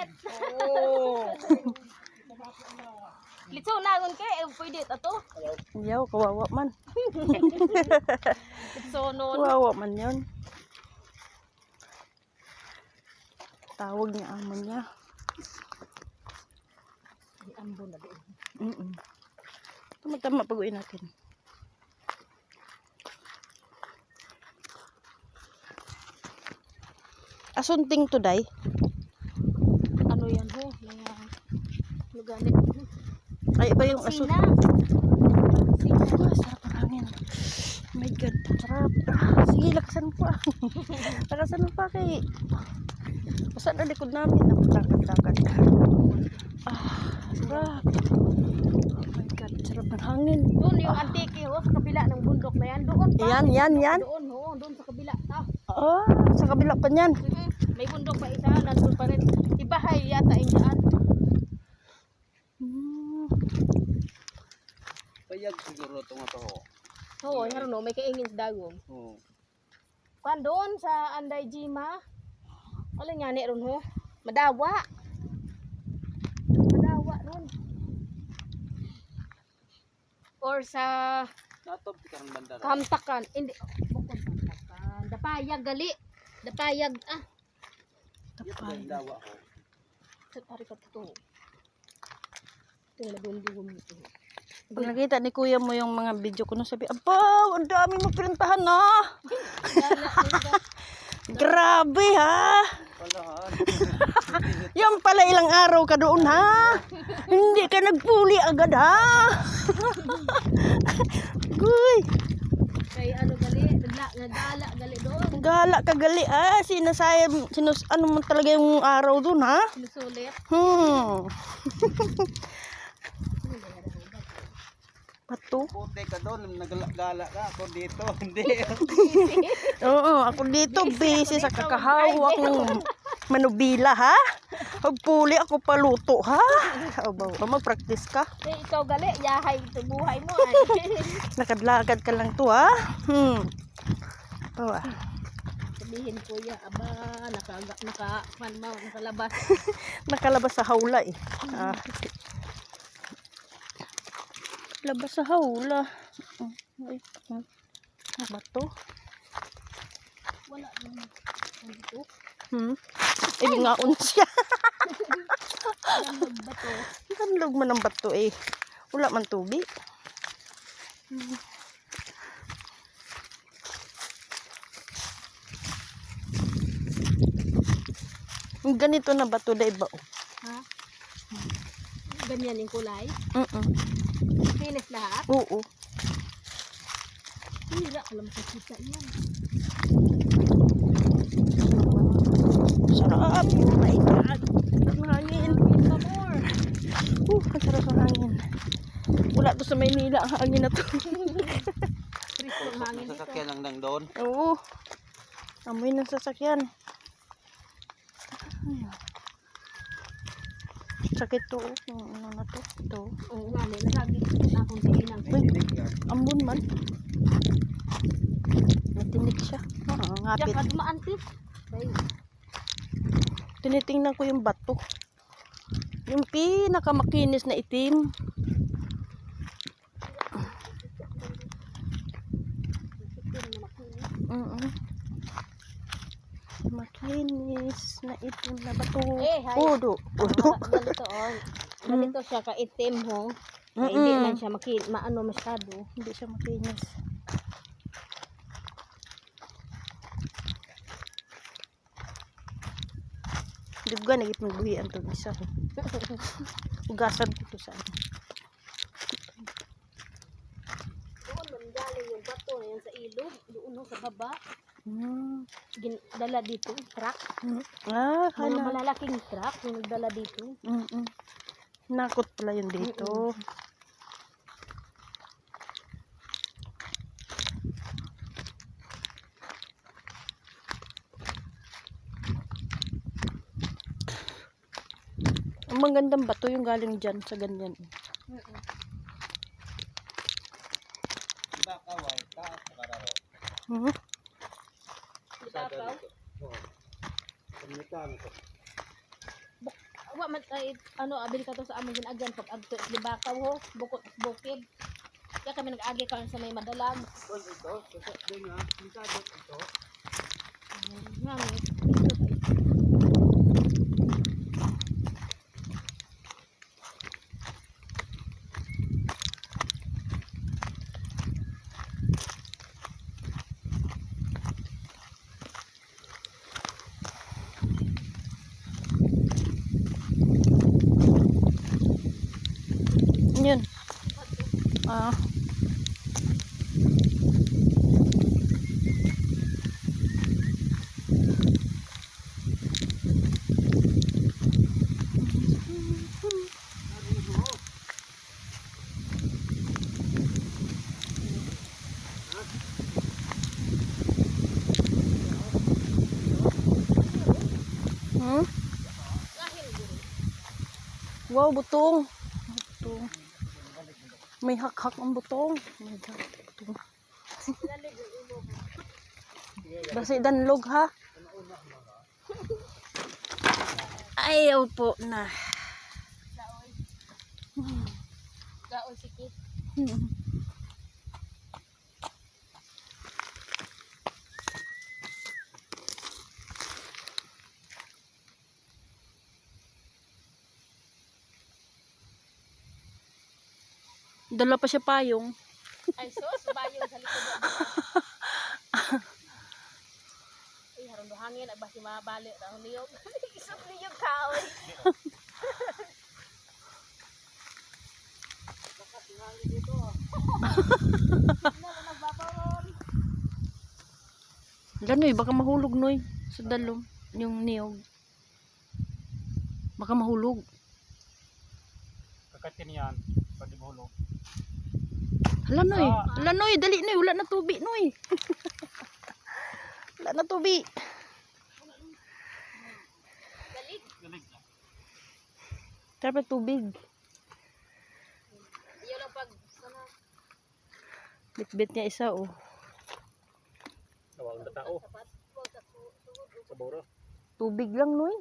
yan. Oh. Litso nagon kay pwede ato. Yaw, kawawa man. Litso non. Kawawa man yun. Tawag niya amon niya. Ambon na doon. Tama-tama pag-uwi natin. Asunting today. Ano yan ho? Mga luganit. Ay, iba yung asun. Sina. Ah, sarap ang hangin. Oh my God, sarap. Sige, lakasan mo pa. Lakasan mo pa kay... Saan na likod namin? Takad-takad. Sarap. Oh my God, sarap ng hangin. Doon yung antike ho sa kabila ng bundok na yan. Doon pa. Yan. Doon ho, doon sa kabila. Sa kabila pa niyan. May bundok pa isa, nandun pa rin. Ibahay yata yung daan. Payag siguro itong ito. Oo, meron no, may kaingin sa dagom. Oo. Kan doon sa Anday Jima. Ano nga ni ron ho? Madawa. Madawa ron. Or sa Natop di karang banda. Kamtakan. Hindi. Bukod Kamtakan. Dapayag gali. Dapayag Tapay. Dawa ko. Sa pari ka to. Ito na bundugom nito. Pag nakita ni kuya mo yung mga video ko, sabi, aba, ang dami mo pinuntahan na. Grabe ha. Wala. Yung pala ilang araw ka doon ha. Hindi ka nagpuli agad ha. Guy. Kay ano gali, nagala gali doon. Gala ka gali ah. Ano mo talaga yung araw doon ha. Sinusulit. Bato. Puti ka doon, nagala ka. Ako dito, hindi. Oo, ako dito busy sa kakahawak ng manubila ha. Pagpuli ako paluto ha. Aba, mag-practice ka. Eh, ikaw gali, yahay ito buhay mo ay. Lakad-lakad ka lang to ha. Oh, Sabihin ko ya, aba, nakalabas. nakalabas sa hawla eh. Labas sa hawla. Ay, ano ba to? Wala naman. Dito. Ngaon siya. Lamog ba to? Lamog man ang bato eh. Wala man tubig. Ganito na bato dai ba? Ha? Ganyan yung kulay? Kinis lahat? Oo. Hira, alam ko kita yan. Sarap. Oh my God. Ang hangin. Ang sarap ng hangin. Wala to sa Maynila ang hangin na to. Kristo ang hangin dito. Sasakyan lang nang doon. Oo. Amoy ng sasakyan. Sakit to. Ano na to? Ito. Oo nga, nagagit na akong tiinang. Ambon man. Matinig siya. Ngapit. Diyan ka dumaan, Tis. Tinitingnan ko yung bato. Yung pinakamakinis na itim. Makinis na itim na bato. Pudo. Ganito, ganito siya ka-itim, ho. Hindi man siya maano masyado. Hindi siya makinis. Duga nagit magbuhian to isa. Ugasan ko to sa ano. Doon galing yung bato yan sa ilog, doon sa baba. Dala dito, truck. Mga malalaking truck yung nagdala dito. Nakot pala yun dito. Ang magandang bato yung galing dyan sa ganyan. Bakaway, taas na kararo. Bakaw? Oo. Pagnitan ko. man ay ano abili ka to sa amon ginagyan pag adto di bakaw ho bukod bukid. Kaya kami nag-agi karon sa may madalag. Bon, ito. Kasi din nga. Likado ito. Ngamit. Yun. Ah. Hmm? Wow, butong. Butong. May hak-hak ang butong. Oh my God, butong. Basi danlog ha. Ayaw po na. Gaon sikit. Dala pa siya payong. Ay sus, bayo sa likod. Ay harong hangin ay basi mabali ra niyog. Isot niyog kaoy. Ganoy, baka mahulog noy sa dalom yung niyog. Baka mahulog. Kakatin yan. Pwede mahulog. Hala noy, dali noy, wala na tubi noy. Wala na tubi. Galig. Galig na. Dapat tubig. Iyo lang pag sana Bit-bit niya isa oh. Tawag na tao. sapat ko sa sugod. Sa buro. Tubig lang noy.